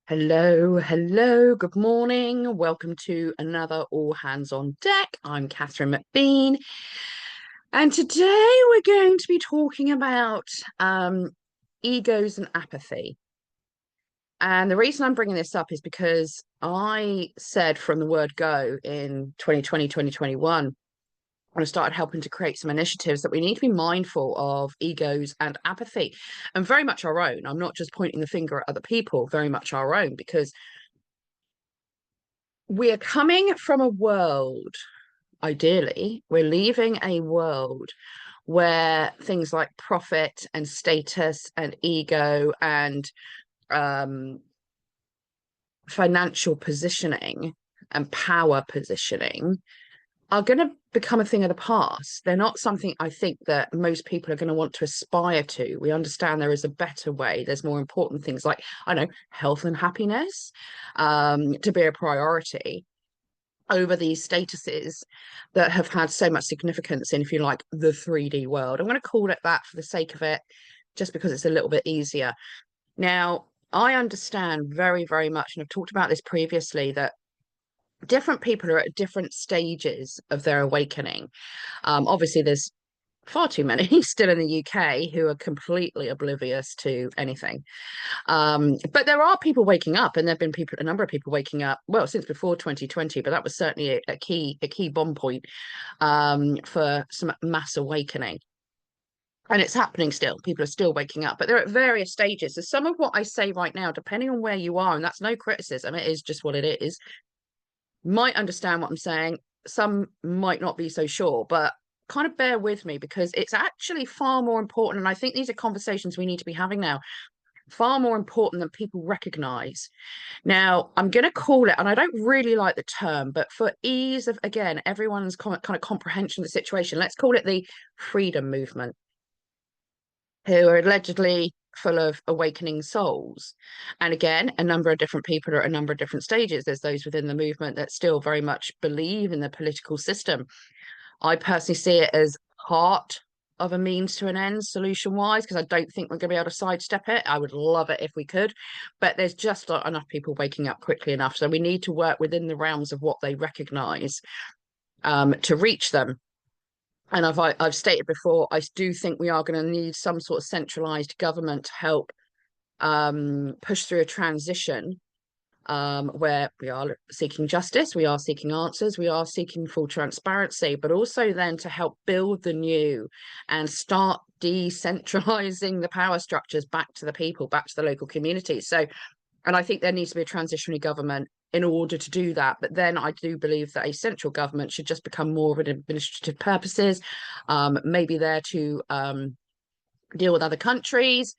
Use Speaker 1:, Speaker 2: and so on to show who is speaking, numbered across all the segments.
Speaker 1: Hello, good morning. Welcome to another All Hands on Deck. I'm Katherine McBean, and today we're going to be talking about egos and apathy. And the reason I'm bringing this up is because I said from the word go in 2020, 2021, when I started helping to create some initiatives, that we need to be mindful of egos and apathy, and very much our own. I'm not just pointing the finger at other people, very much our own, because we're coming from a world, ideally, we're leaving a world where things like profit and status and ego and um, financial positioning and power positioning are going to become a thing of the past. They're not something I think that most people are going to want to aspire to. We understand there is a better way. There's more important things like, I know, health and happiness to be a priority over these statuses that have had so much significance in, if you like, the 3D world. I'm going to call it that for the sake of it, just because it's a little bit easier. Now, I understand very, very much, and I've talked about this previously, that different people are at different stages of their awakening. Obviously, there's far too many still in the UK who are completely oblivious to anything. But there are people waking up, and there have been a number of people waking up, well, since before 2020, but that was certainly a key bomb point for some mass awakening. And it's happening still. People are still waking up, but they're at various stages. So some of what I say right now, depending on where you are, and that's no criticism, it is just what it is, might understand what I'm saying. Some might not be so sure, but kind of bear with me, because it's actually far more important. And I think these are conversations we need to be having now, far more important than people recognize. Now, I'm going to call it, and I don't really like the term, but for ease of, again, everyone's kind of comprehension of the situation, let's call it the freedom movement, who are allegedly full of awakening souls. And again, a number of different people are at a number of different stages. There's those within the movement that still very much believe in the political system. I personally see it as part of a means to an end, solution wise, because I don't think we're going to be able to sidestep it. I would love it if we could, but there's just not enough people waking up quickly enough. So we need to work within the realms of what they recognize to reach them. And I've stated before, I do think we are going to need some sort of centralized government to help push through a transition where we are seeking justice, we are seeking answers, we are seeking full transparency, but also then to help build the new and start decentralizing the power structures back to the people, back to the local communities. So, and I think there needs to be a transitionary government in order to do that. But then I do believe that a central government should just become more of an administrative purposes, maybe there to deal with other countries,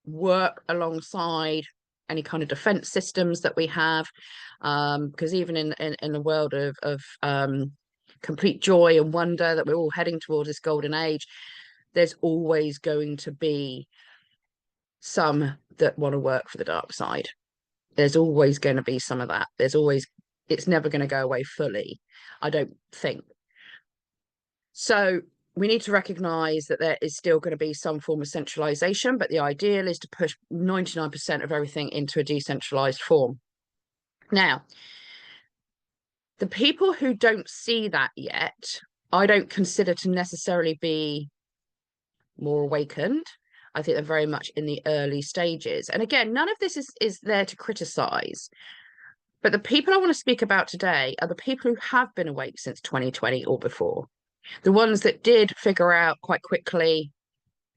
Speaker 1: work alongside any kind of defense systems that we have, because even in the world of complete joy and wonder that we're all heading towards this golden age, there's always going to be some that want to work for the dark side. There's always going to be some of that. It's never going to go away fully, I don't think. So we need to recognize that there is still going to be some form of centralization, but the ideal is to push 99% of everything into a decentralized form. Now, the people who don't see that yet, I don't consider to necessarily be more awakened. I think they're very much in the early stages. And again, none of this is there to criticize. But the people I want to speak about today are the people who have been awake since 2020 or before. The ones that did figure out quite quickly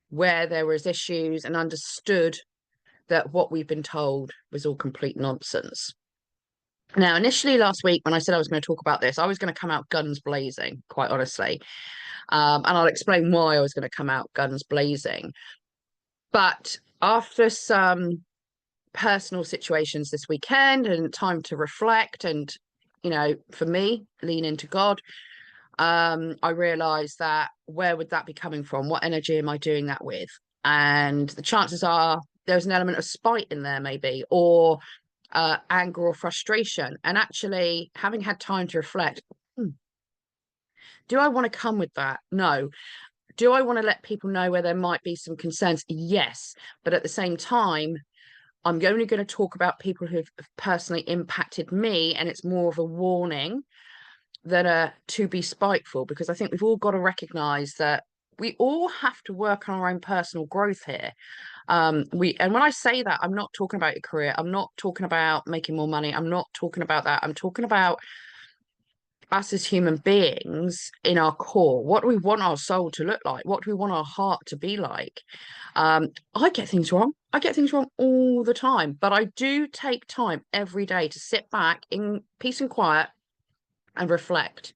Speaker 1: where there was issues and understood that what we've been told was all complete nonsense. Now, initially last week, when I said I was going to talk about this, I was going to come out guns blazing, quite honestly. And I'll explain why I was going to come out guns blazing. But after some personal situations this weekend and time to reflect and, for me, lean into God, I realized that where would that be coming from? What energy am I doing that with? And the chances are there's an element of spite in there, maybe, or anger or frustration. And actually, having had time to reflect, do I want to come with that? No. Do I want to let people know where there might be some concerns? Yes. But at the same time, I'm only going to talk about people who've personally impacted me, and it's more of a warning than a to be spiteful, because I think we've all got to recognize that we all have to work on our own personal growth here. And when I say that, I'm not talking about your career. I'm not talking about making more money. I'm not talking about that. I'm talking about us as human beings in our core. What do we want our soul to look like? What do we want our heart to be like? I get things wrong. I get things wrong all the time, but I do take time every day to sit back in peace and quiet and reflect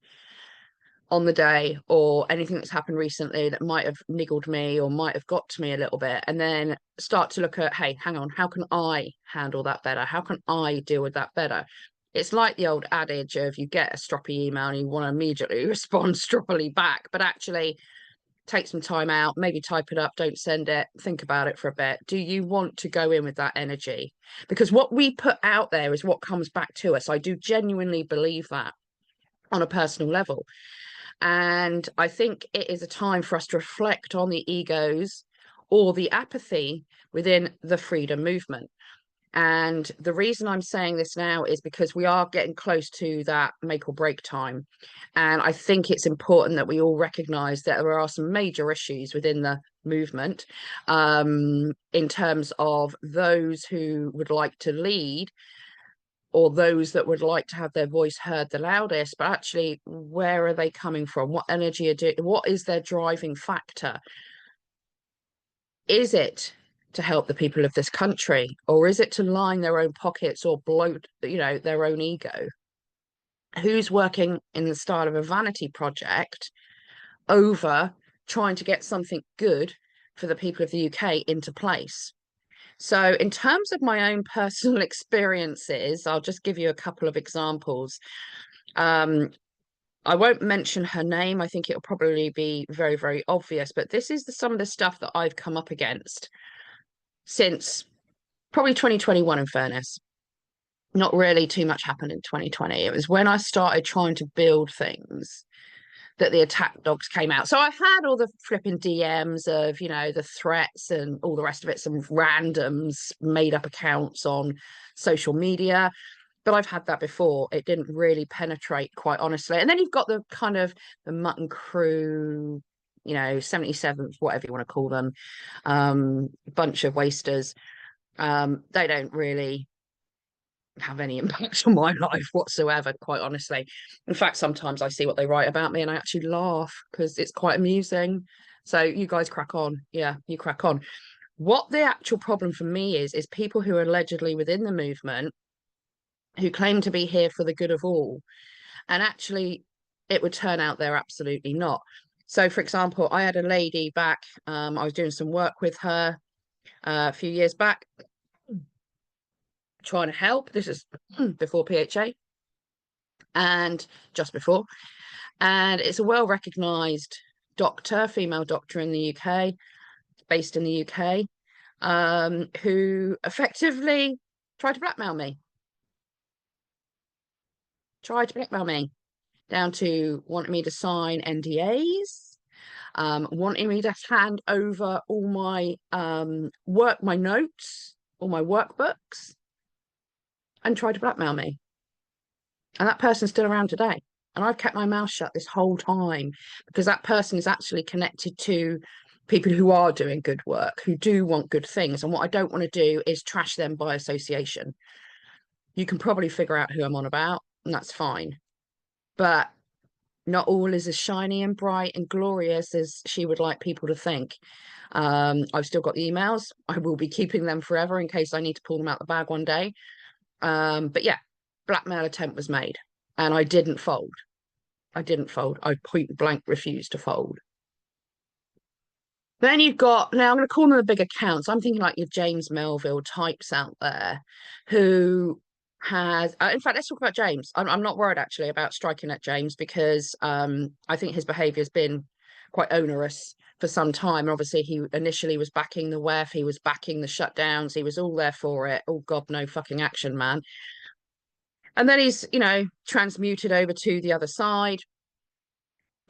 Speaker 1: on the day or anything that's happened recently that might have niggled me or might have got to me a little bit, and then start to look at, hey, hang on, how can I handle that better? How can I deal with that better? It's like the old adage of you get a stroppy email and you want to immediately respond stroppily back, but actually take some time out, maybe type it up, don't send it, think about it for a bit. Do you want to go in with that energy? Because what we put out there is what comes back to us. I do genuinely believe that on a personal level. And I think it is a time for us to reflect on the egos or the apathy within the freedom movement. And the reason I'm saying this now is because we are getting close to that make or break time. And I think it's important that we all recognize that there are some major issues within the movement, in terms of those who would like to lead or those that would like to have their voice heard the loudest, but actually, where are they coming from? What energy are doing? What is their driving factor? Is it to help the people of this country, or is it to line their own pockets or bloat, their own ego? Who's working in the style of a vanity project over trying to get something good for the people of the UK into place? So, in terms of my own personal experiences, I'll just give you a couple of examples. Um, I won't mention her name. I think it'll probably be very, very obvious, but this is some of the stuff that I've come up against since probably 2021, in fairness. Not really too much happened in 2020. It was when I started trying to build things that the attack dogs came out. So I had all the flipping DMs of, the threats and all the rest of it, some randoms made up accounts on social media. But I've had that before. It didn't really penetrate, quite honestly. And then you've got the kind of the mutton crew, 77th, whatever you want to call them, bunch of wasters. They don't really have any impact on my life whatsoever, quite honestly. In fact, sometimes I see what they write about me and I actually laugh because it's quite amusing. So you guys crack on. Yeah, you crack on. What the actual problem for me is people who are allegedly within the movement who claim to be here for the good of all, and actually it would turn out they're absolutely not. So, for example, I had a lady back, I was doing some work with her a few years back, trying to help. This is before PHA and just before. And it's a well recognized doctor, female doctor in the UK, based in the UK, who effectively tried to blackmail me. Down to wanting me to sign NDAs, wanting me to hand over all my my notes, all my workbooks, and tried to blackmail me. And that person's still around today. And I've kept my mouth shut this whole time because that person is actually connected to people who are doing good work, who do want good things. And what I don't want to do is trash them by association. You can probably figure out who I'm on about, and that's fine. But not all is as shiny and bright and glorious as she would like people to think. I've still got the emails. I will be keeping them forever in case I need to pull them out the bag one day. But yeah, blackmail attempt was made and I didn't fold. I point blank refused to fold. Then you've got, now I'm going to call them the big accounts. I'm thinking like your James Melville types out there who has, in fact, let's talk about James. I'm not worried actually about striking at James because I think his behaviour has been quite onerous for some time. Obviously, he initially was backing the WEF, he was backing the shutdowns, he was all there for it. Oh, God, no fucking action, man. And then he's, transmuted over to the other side.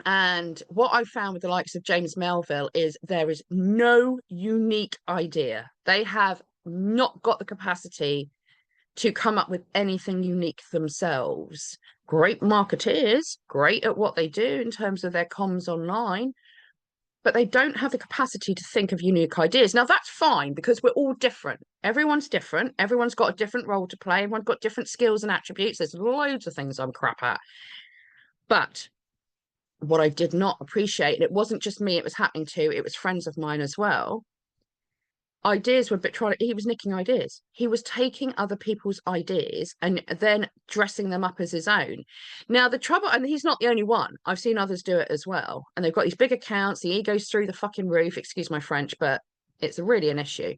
Speaker 1: And what I've found with the likes of James Melville is there is no unique idea. They have not got the capacity to come up with anything unique themselves. Great marketeers, great at what they do in terms of their comms online, but they don't have the capacity to think of unique ideas. Now, that's fine because we're all different. Everyone's different. Everyone's got a different role to play. Everyone's got different skills and attributes. There's loads of things I'm crap at. But what I did not appreciate, and it wasn't just me it was happening to, it was friends of mine as well, ideas were betrayal. He was nicking ideas. He was taking other people's ideas and then dressing them up as his own. Now, the trouble, and he's not the only one. I've seen others do it as well. And they've got these big accounts. The ego's through the fucking roof. Excuse my French, but it's really an issue.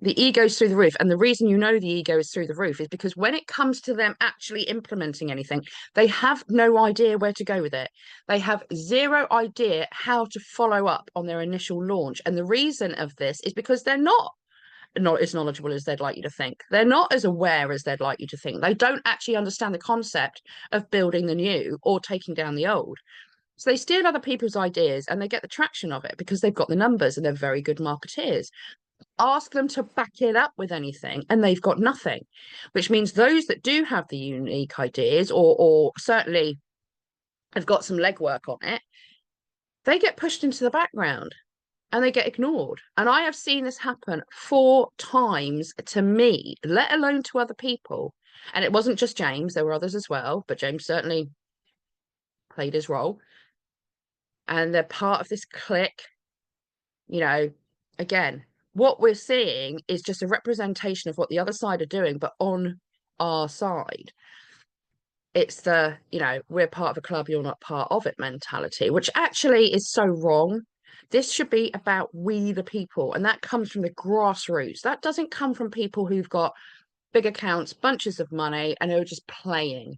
Speaker 1: The ego's through the roof. And the reason you know the ego is through the roof is because when it comes to them actually implementing anything, they have no idea where to go with it. They have zero idea how to follow up on their initial launch. And the reason of this is because they're not as knowledgeable as they'd like you to think. They're not as aware as they'd like you to think. They don't actually understand the concept of building the new or taking down the old. So they steal other people's ideas and they get the traction of it because they've got the numbers and they're very good marketeers. Ask them to back it up with anything and they've got nothing, which means those that do have the unique ideas or certainly have got some legwork on it, they get pushed into the background and they get ignored. And I have seen this happen 4 times to me, let alone to other people. And it wasn't just James, there were others as well, but James certainly played his role. And they're part of this clique. You know, again, what we're seeing is just a representation of what the other side are doing, but on our side. It's the, we're part of a club, you're not part of it mentality, which actually is so wrong. This should be about we the people, and that comes from the grassroots. That doesn't come from people who've got big accounts, bunches of money, and who are just playing.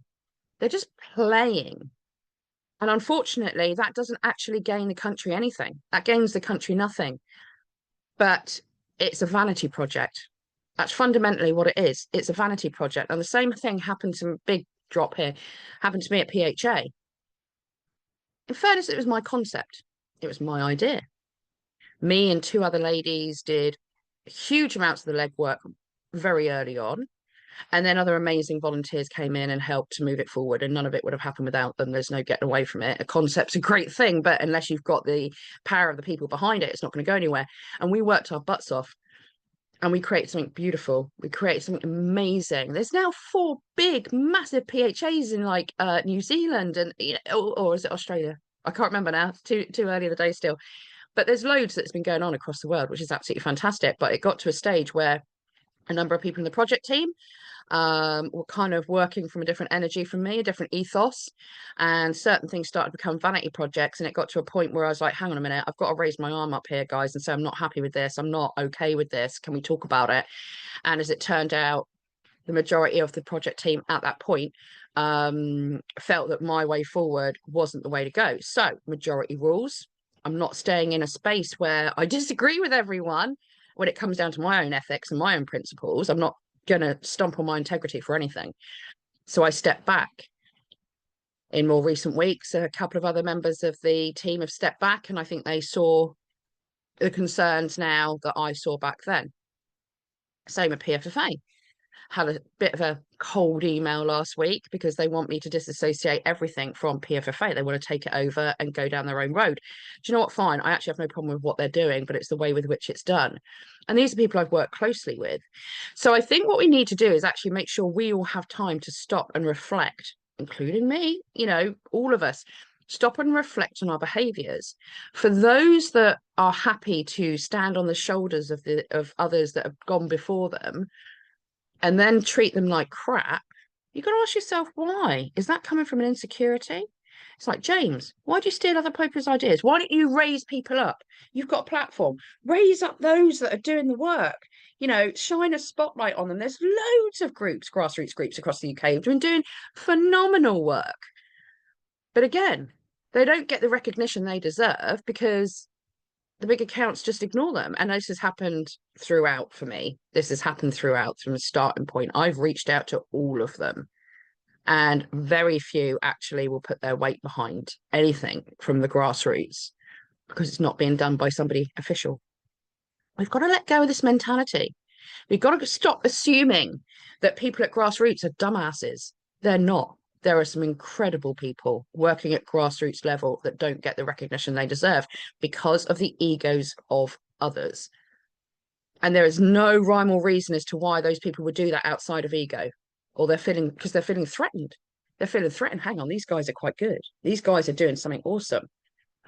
Speaker 1: They're just playing. And unfortunately, that doesn't actually gain the country anything. That gains the country nothing. But it's a vanity project. That's fundamentally what it is. It's a vanity project. And the same thing happened to big drop here, happened to me at PHA. In fairness, it was my concept. It was my idea. Me and 2 other ladies did huge amounts of the legwork very early on. And then other amazing volunteers came in and helped to move it forward. And none of it would have happened without them. There's no getting away from it. A concept's a great thing, but unless you've got the power of the people behind it, it's not going to go anywhere. And we worked our butts off and we created something beautiful. We created something amazing. There's now 4 big, massive PHAs in like New Zealand and or is it Australia? I can't remember now. It's too early in the day still. But there's loads that's been going on across the world, which is absolutely fantastic. But it got to a stage where a number of people in the project team were kind of working from a different energy from me, a different ethos, and certain things started to become vanity projects. And it got to a point where I was like, hang on a minute, I've got to raise my arm up here, guys, and say I'm not happy with this. I'm not okay with this. Can we talk about it? And as it turned out, the majority of the project team at that point felt that my way forward wasn't the way to go. So majority rules. I'm not staying in a space where I disagree with everyone when it comes down to my own ethics and my own principles. I'm not going to stomp on my integrity for anything. So I stepped back. In more recent weeks, a couple of other members of the team have stepped back, and I think they saw the concerns now that I saw back then. Same at PFFA. Had a bit of a cold email last week because they want me to disassociate everything from PFFA. They want to take it over and go down their own road. Do you know what? Fine. I actually have no problem with what they're doing, but it's the way with which it's done. And these are people I've worked closely with. So I think what we need to do is actually make sure we all have time to stop and reflect, including me, all of us. Stop and reflect on our behaviors. For those that are happy to stand on the shoulders of others that have gone before them, and then treat them like crap, you got to ask yourself, why? Is that coming from an insecurity? It's like, James, why do you steal other people's ideas? Why don't you raise people up? You've got a platform. Raise up those that are doing the work. Shine a spotlight on them. There's loads of groups, grassroots groups across the UK, who've been doing phenomenal work. But again, they don't get the recognition they deserve because the big accounts just ignore them. And this has happened throughout for me. This has happened throughout from the starting point. I've reached out to all of them, and very few actually will put their weight behind anything from the grassroots because it's not being done by somebody official. We've got to let go of this mentality. We've got to stop assuming that people at Grassroots are dumbasses. They're not. There are some incredible people working at grassroots level that don't get the recognition they deserve because of the egos of others. And there is no rhyme or reason as to why those people would do that outside of ego, or they're feeling because they're feeling threatened. They're feeling threatened. Hang on, these guys are quite good. These guys are doing something awesome.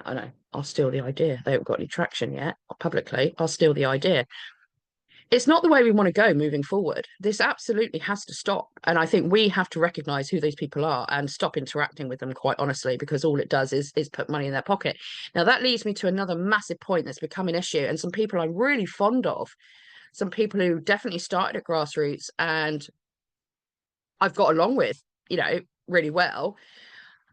Speaker 1: I know, I'll steal the idea. They haven't got any traction yet publicly. I'll steal the idea. It's not the way we want to go moving forward. This absolutely has to stop. And I think we have to recognize who these people are and stop interacting with them, quite honestly, because all it does is put money in their pocket. Now, that leads me to another massive point that's become an issue, and some people I'm really fond of, some people who definitely started at Grassroots and I've got along with, really well.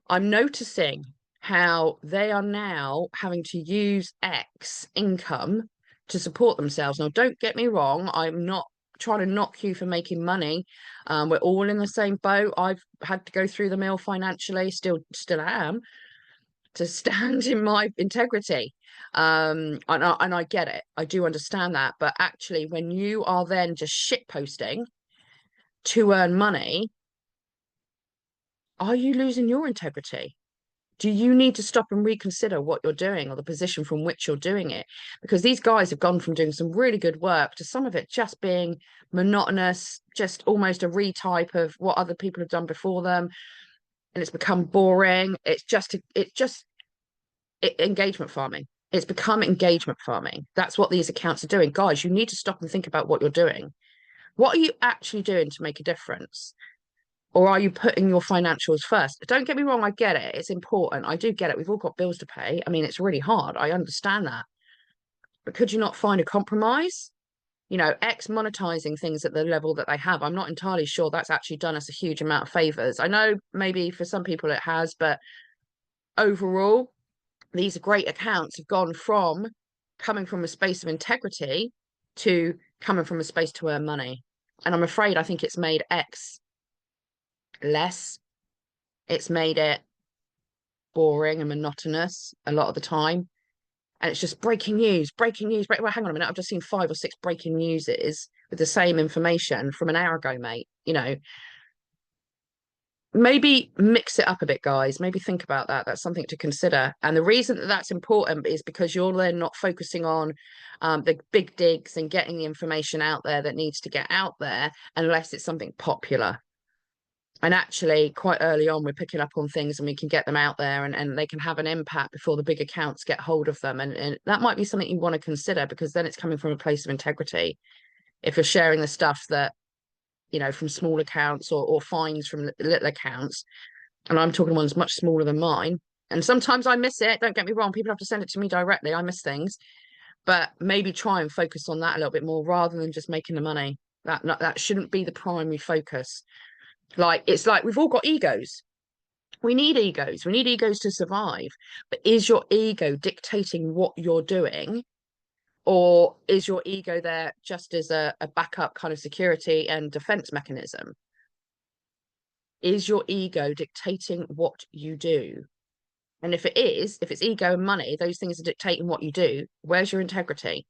Speaker 1: I'm noticing how they are now having to use X income to support themselves. Now, don't get me wrong, I'm not trying to knock you for making money. We're all in the same boat. I've had to go through the mill financially, still am, to stand in my integrity. And I get it. I do understand that. But actually, when you are then just shit posting to earn money, are you losing your integrity? Do you need to stop and reconsider what you're doing or the position from which you're doing it? Because these guys have gone from doing some really good work to some of it just being monotonous, just almost a retype of what other people have done before them. And it's become boring. Engagement farming. It's become engagement farming. That's what these accounts are doing. Guys, you need to stop and think about what you're doing. What are you actually doing to make a difference? Or are you putting your financials first? Don't get me wrong, I get it. It's important. I do get it. We've all got bills to pay. I mean, it's really hard. I understand that. But could you not find a compromise? X monetizing things at the level that they have. I'm not entirely sure that's actually done us a huge amount of favors. I know maybe for some people it has, but overall, these great accounts have gone from coming from a space of integrity to coming from a space to earn money. And I'm afraid I think it's made X less. It's made it boring and monotonous a lot of the time. And it's just breaking news, breaking news. Well, hang on a minute. I've just seen 5 or 6 breaking newses with the same information from an hour ago, mate. Maybe mix it up a bit, guys. Maybe think about that. That's something to consider. And the reason that that's important is because you're then not focusing on the big digs and getting the information out there that needs to get out there unless it's something popular. And actually, quite early on, we're picking up on things and we can get them out there and they can have an impact before the big accounts get hold of them. And that might be something you want to consider because then it's coming from a place of integrity. If you're sharing the stuff that from small accounts or fines from little accounts. And I'm talking ones much smaller than mine. And sometimes I miss it. Don't get me wrong. People have to send it to me directly. I miss things. But maybe try and focus on that a little bit more rather than just making the money. That shouldn't be the primary focus. It's like we've all got egos. We need egos. We need egos to survive. But is your ego dictating what you're doing? Or is your ego there just as a backup kind of security and defense mechanism? Is your ego dictating what you do? And if it's ego and money, those things are dictating what you do, where's your integrity?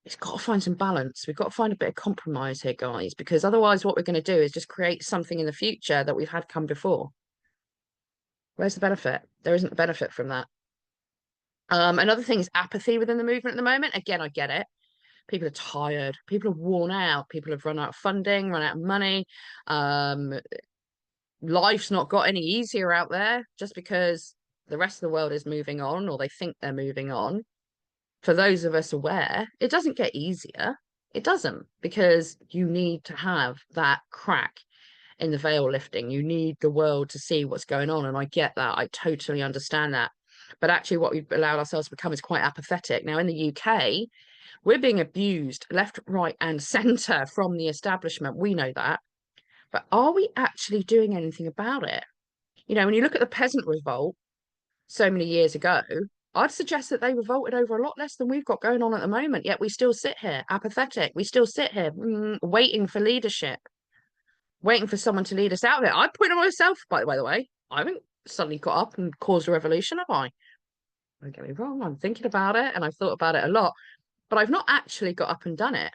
Speaker 1: It's got to find some balance. We've got to find a bit of compromise here, guys, because otherwise what we're going to do is just create something in the future that we've had come before. Where's the benefit? There isn't a benefit from that. Another thing is apathy within the movement at the moment. Again, I get it. People are tired. People are worn out. People have run out of funding, run out of money. Life's not got any easier out there just because the rest of the world is moving on or they think they're moving on. For those of us aware, it doesn't get easier. It doesn't, because you need to have that crack in the veil lifting. You need the world to see what's going on. And I get that. I totally understand that. But actually, what we've allowed ourselves to become is quite apathetic. Now, in the UK, we're being abused left, right, and centre from the establishment. We know that. But are we actually doing anything about it? When you look at the peasant revolt so many years ago, I'd suggest that they revolted over a lot less than we've got going on at the moment. Yet we still sit here apathetic. We still sit here waiting for leadership, waiting for someone to lead us out of it. I point on myself, by the way. I haven't suddenly got up and caused a revolution, have I? Don't get me wrong. I'm thinking about it and I've thought about it a lot, but I've not actually got up and done it.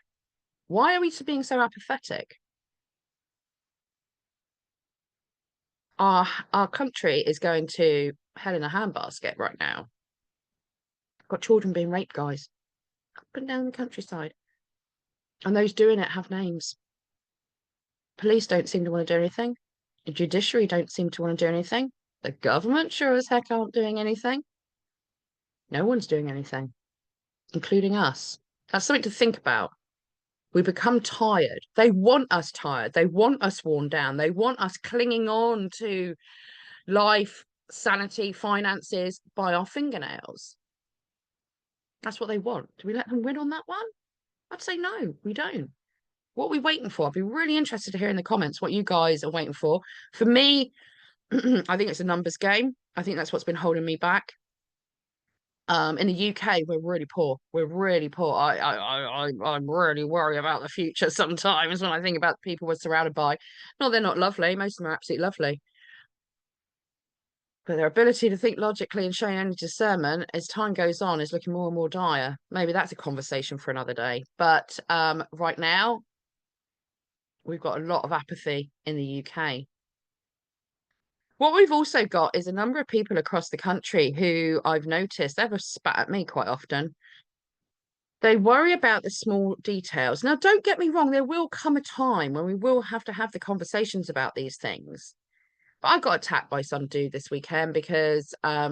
Speaker 1: Why are we being so apathetic? Our country is going to hell in a handbasket right now. Got children being raped, guys, up and down the countryside. And those doing it have names. Police don't seem to want to do anything. The judiciary don't seem to want to do anything. The government sure as heck aren't doing anything. No one's doing anything, including us. That's something to think about. We become tired. They want us tired. They want us worn down. They want us clinging on to life, sanity, finances by our fingernails. That's what they want. Do we let them win on that one? I'd say no, we don't. What are we waiting for? I'd be really interested to hear in the comments what you guys are waiting for. For me, I think it's a numbers game. I think that's what's been holding me back. In the UK, we're really poor. We're really poor. I'm really worried about the future sometimes when I think about the people we're surrounded by. No, they're not lovely. Most of them are absolutely lovely. But their ability to think logically and showing any discernment as time goes on is looking more and more dire. Maybe that's a conversation for another day. But right now, we've got a lot of apathy in the UK. What we've also got is a number of people across the country who I've noticed they've spat at me quite often. They worry about the small details. Now, don't get me wrong, there will come a time when we will have to have the conversations about these things. But I got attacked by some dude this weekend because I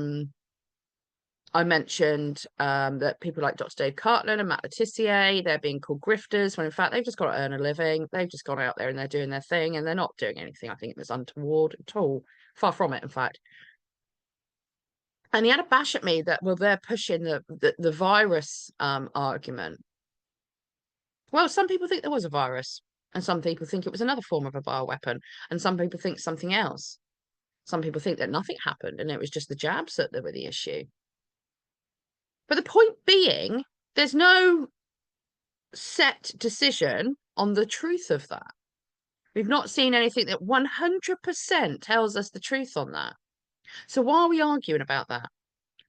Speaker 1: mentioned that people like Dr. Dave Cartland and Matt Letitia, they're being called grifters, when in fact they've just got to earn a living. They've just gone out there and they're doing their thing, and they're not doing anything I think that's untoward at all. Far from it, in fact. And he had a bash at me that, well, they're pushing the virus argument. Well, some people think there was a virus, and some people think it was another form of a bioweapon, and some people think something else. Some people think that nothing happened and it was just the jabs that were the issue. But the point being, there's no set decision on the truth of that. We've not seen anything that 100% tells us the truth on that. So why are we arguing about that?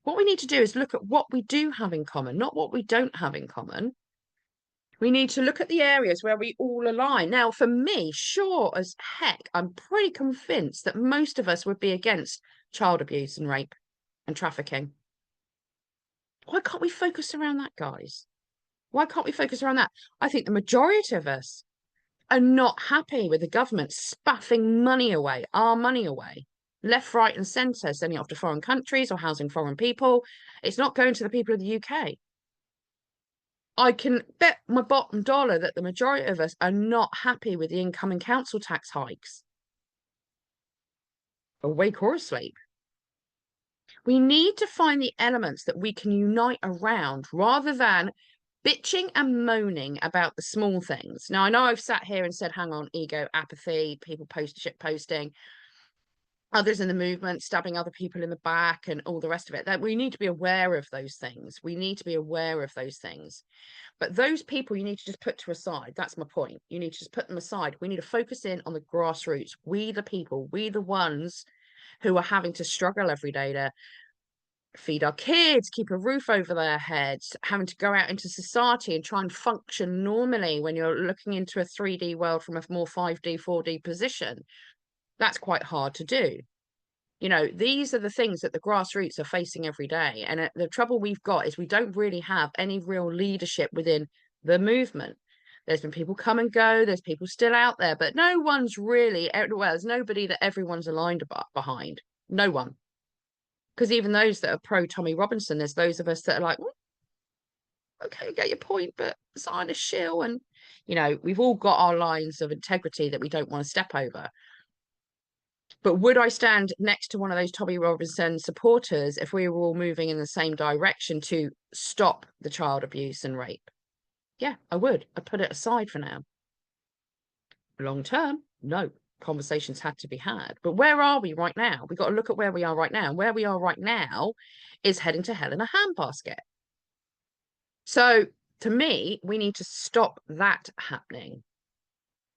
Speaker 1: What we need to do is look at what we do have in common, not what we don't have in common. We need to look at the areas where we all align. Now, for me, sure as heck, I'm pretty convinced that most of us would be against child abuse and rape and trafficking. Why can't we focus around that, guys? Why can't we focus around that? I think the majority of us are not happy with the government spaffing money away, our money away, left, right, and centre, sending it off to foreign countries or housing foreign people. It's not going to the people of the UK. I can bet my bottom dollar that the majority of us are not happy with the incoming council tax hikes. Awake or asleep. We need to find the elements that we can unite around rather than bitching and moaning about the small things. Now, I know I've sat here and said, hang on, ego, apathy, people shit posting, others in the movement stabbing other people in the back and all the rest of it. That we need to be aware of those things. We need to be aware of those things. But those people you need to just put to aside. That's my point. You need to just put them aside. We need to focus in on the grassroots. We the people, we the ones who are having to struggle every day to feed our kids, keep a roof over their heads, having to go out into society and try and function normally when you're looking into a 3D world from a more 5D, 4D position. That's quite hard to do. You know, these are the things that the grassroots are facing every day. And the trouble we've got is we don't really have any real leadership within the movement. There's been people come and go, there's people still out there, but no one's really, well, there's nobody that everyone's aligned behind. No one. Because even those that are pro Tommy Robinson, there's those of us that are like, well, okay, get your point, but sign a shill. And, you know, we've all got our lines of integrity that we don't want to step over. But would I stand next to one of those Tommy Robinson supporters if we were all moving in the same direction to stop the child abuse and rape? Yeah, I would. I'd put it aside for now. Long term, no. Conversations had to be had. But where are we right now? We've got to look at where we are right now. Where we are right now is heading to hell in a handbasket. So to me, we need to stop that happening.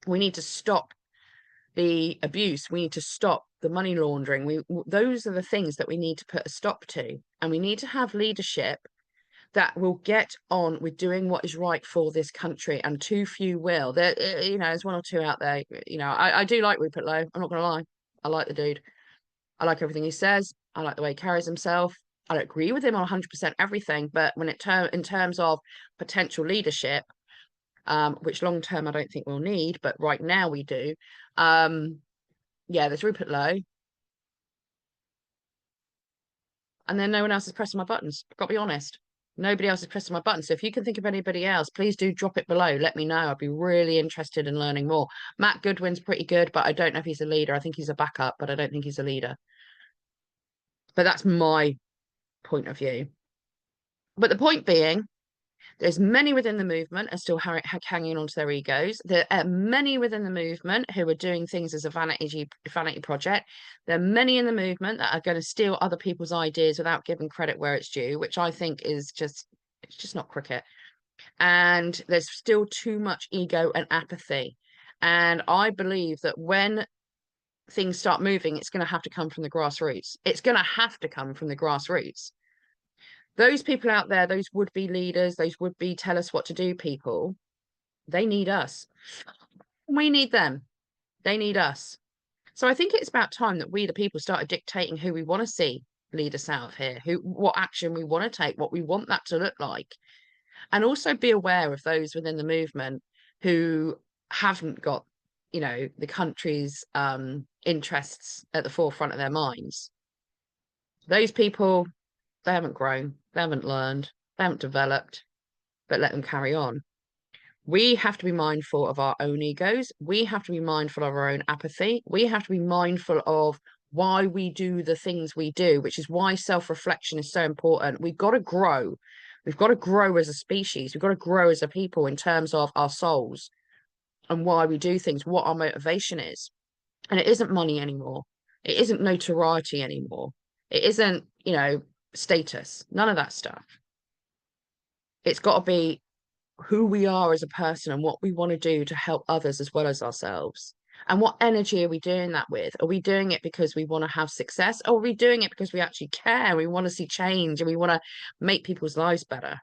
Speaker 1: We need to stop the abuse. We need to stop the money laundering. Those are the things that we need to put a stop to. And we need to have leadership that will get on with doing what is right for this country, and too few will. There, there's one or two out there. I do like Rupert Lowe. I'm not gonna lie. I like the dude. I like everything he says. I like the way he carries himself. I don't agree with him on 100% everything, but when in terms of potential leadership, which long term I don't think we'll need, but right now we do. Yeah, there's Rupert Lowe, and then no one else is pressing my buttons. Got to be honest. Nobody else is pressing my buttons. So if you can think of anybody else, please do drop it below. Let me know. I'd be really interested in learning more. Matt Goodwin's pretty good, but I don't know if he's a leader. I think he's a backup, but I don't think he's a leader. But that's my point of view. But the point being, there's many within the movement are still hanging on to their egos. There are many within the movement who are doing things as a vanity project. There are many in the movement that are going to steal other people's ideas without giving credit where it's due, which I think is it's just not cricket. And there's still too much ego and apathy. And I believe that when things start moving, it's going to have to come from the grassroots. It's going to have to come from the grassroots. Those people out there, those would-be leaders, those would-be tell us what to do people, they need us. We need them. They need us. So I think it's about time that we, the people, started dictating who we want to see lead us out of here, what action we want to take, what we want that to look like. And also be aware of those within the movement who haven't got, the country's interests at the forefront of their minds. Those people, they haven't grown, they haven't learned, they haven't developed, but let them carry on. We have to be mindful of our own egos. We have to be mindful of our own apathy. We have to be mindful of why we do the things we do, which is why self-reflection is so important. We've got to grow. We've got to grow as a species. We've got to grow as a people in terms of our souls and why we do things, what our motivation is. And it isn't money anymore. It isn't notoriety anymore. It isn't, status, none of that stuff. It's got to be who we are as a person and what we want to do to help others as well as ourselves. And what energy are we doing that with? Are we doing it because we want to have success? Or are we doing it because we actually care? We want to see change and we want to make people's lives better.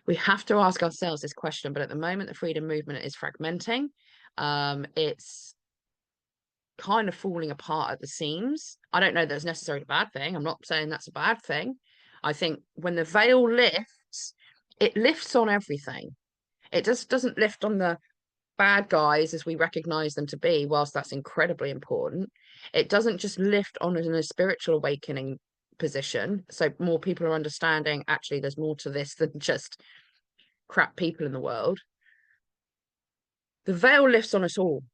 Speaker 1: We have to ask ourselves this question, but at the moment, the freedom movement is fragmenting. It's kind of falling apart at the seams. I don't know that's necessarily a bad thing. I'm not saying that's a bad thing. I think when the veil lifts, it lifts on everything. It just doesn't lift on the bad guys as we recognize them to be, whilst that's incredibly important. It doesn't just lift on in a spiritual awakening position. So more people are understanding actually there's more to this than just crap people in the world. The veil lifts on us all.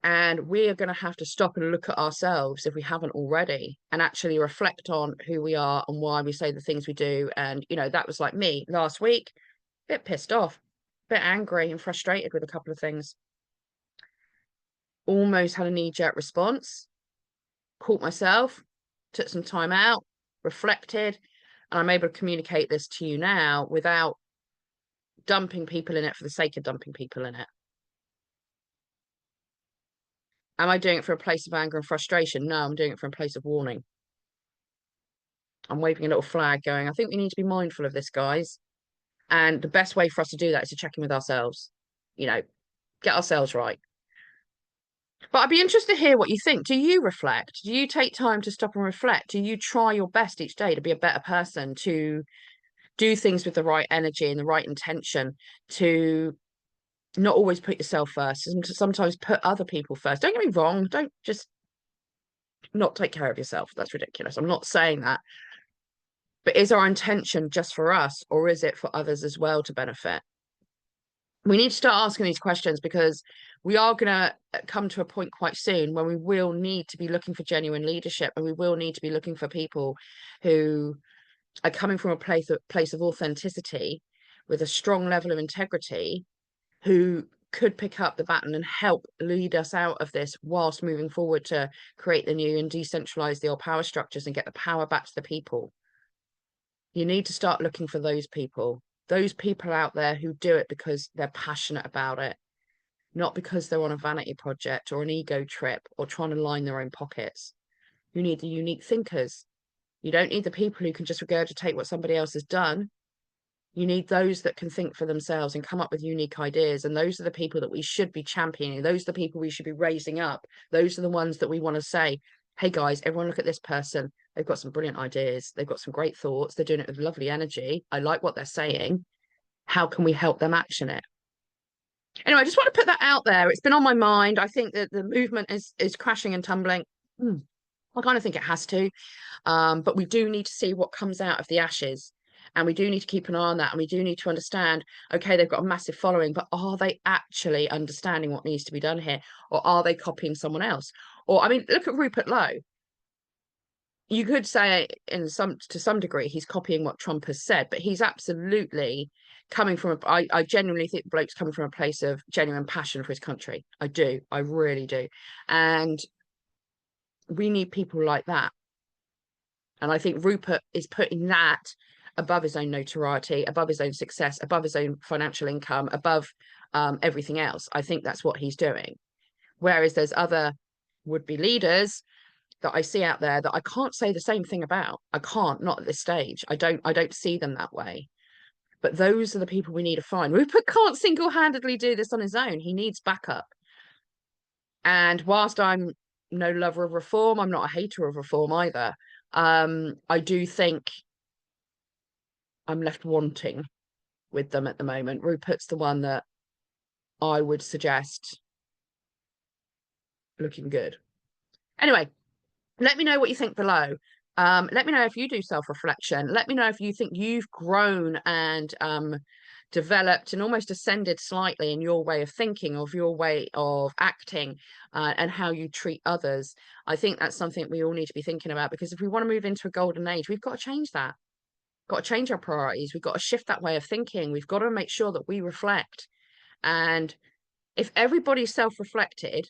Speaker 1: And we are going to have to stop and look at ourselves if we haven't already and actually reflect on who we are and why we say the things we do. And, that was like me last week, a bit pissed off, a bit angry and frustrated with a couple of things. Almost had a knee-jerk response, caught myself, took some time out, reflected, and I'm able to communicate this to you now without dumping people in it for the sake of dumping people in it. Am I doing it for a place of anger and frustration? No, I'm doing it from a place of warning. I'm waving a little flag going, I think we need to be mindful of this, guys. And the best way for us to do that is to check in with ourselves, get ourselves right. But I'd be interested to hear what you think. Do you reflect? Do you take time to stop and reflect? Do you try your best each day to be a better person, to do things with the right energy and the right intention, to not always put yourself first and to sometimes put other people first? Don't get me wrong. Don't just not take care of yourself. That's ridiculous. I'm not saying that. But is our intention just for us, or is it for others as well to benefit? We need to start asking these questions because we are going to come to a point quite soon when we will need to be looking for genuine leadership, and we will need to be looking for people who are coming from a place of authenticity with a strong level of integrity, who could pick up the baton and help lead us out of this whilst moving forward to create the new and decentralize the old power structures and get the power back to the people. You need to start looking for those people out there who do it because they're passionate about it, not because they're on a vanity project or an ego trip or trying to line their own pockets. You need the unique thinkers. You don't need the people who can just regurgitate what somebody else has done. You need those that can think for themselves and come up with unique ideas. And those are the people that we should be championing. Those are the people we should be raising up. Those are the ones that we want to say, hey guys, everyone look at this person. They've got some brilliant ideas. They've got some great thoughts. They're doing it with lovely energy. I like what they're saying. How can we help them action it? Anyway, I just want to put that out there. It's been on my mind. I think that the movement is crashing and tumbling. I kind of think it has to. But we do need to see what comes out of the ashes. And we do need to keep an eye on that. And we do need to understand, okay, they've got a massive following, but are they actually understanding what needs to be done here? Or are they copying someone else? Or, I mean, look at Rupert Lowe. You could say to some degree he's copying what Trump has said, but he's absolutely coming from I genuinely think the bloke's coming from a place of genuine passion for his country. I do. I really do. And we need people like that. And I think Rupert is putting that above his own notoriety, above his own success, above his own financial income, above everything else. I think that's what he's doing. Whereas there's other would-be leaders that I see out there that I can't say the same thing about. I can't, not at this stage. I don't see them that way. But those are the people we need to find. Rupert can't single-handedly do this on his own. He needs backup. And whilst I'm no lover of reform, I'm not a hater of reform either. I do think I'm left wanting with them at the moment. Rupert's the one that I would suggest looking good. Anyway, let me know what you think below. Let me know if you do self-reflection. Let me know if you think you've grown and developed and almost ascended slightly in your way of thinking, of your way of acting, and how you treat others. I think that's something we all need to be thinking about, because if we want to move into a golden age, we've got to change that. Got to change our priorities. We've got to shift that way of thinking. We've got to make sure that we reflect. And if everybody's self-reflected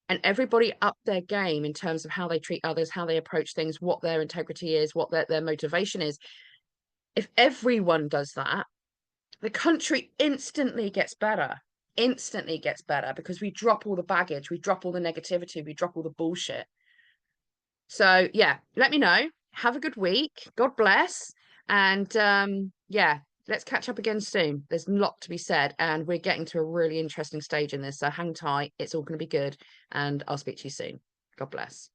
Speaker 1: and everybody up their game in terms of how they treat others, how they approach things, what their integrity is, what their motivation is, if everyone does that, the country instantly gets better. Instantly gets better, because we drop all the baggage, we drop all the negativity, we drop all the bullshit. So yeah, let me know. Have a good week. God bless. And yeah, let's catch up again soon. There's a lot to be said, and we're getting to a really interesting stage in this. So hang tight. It's all going to be good. And I'll speak to you soon. God bless.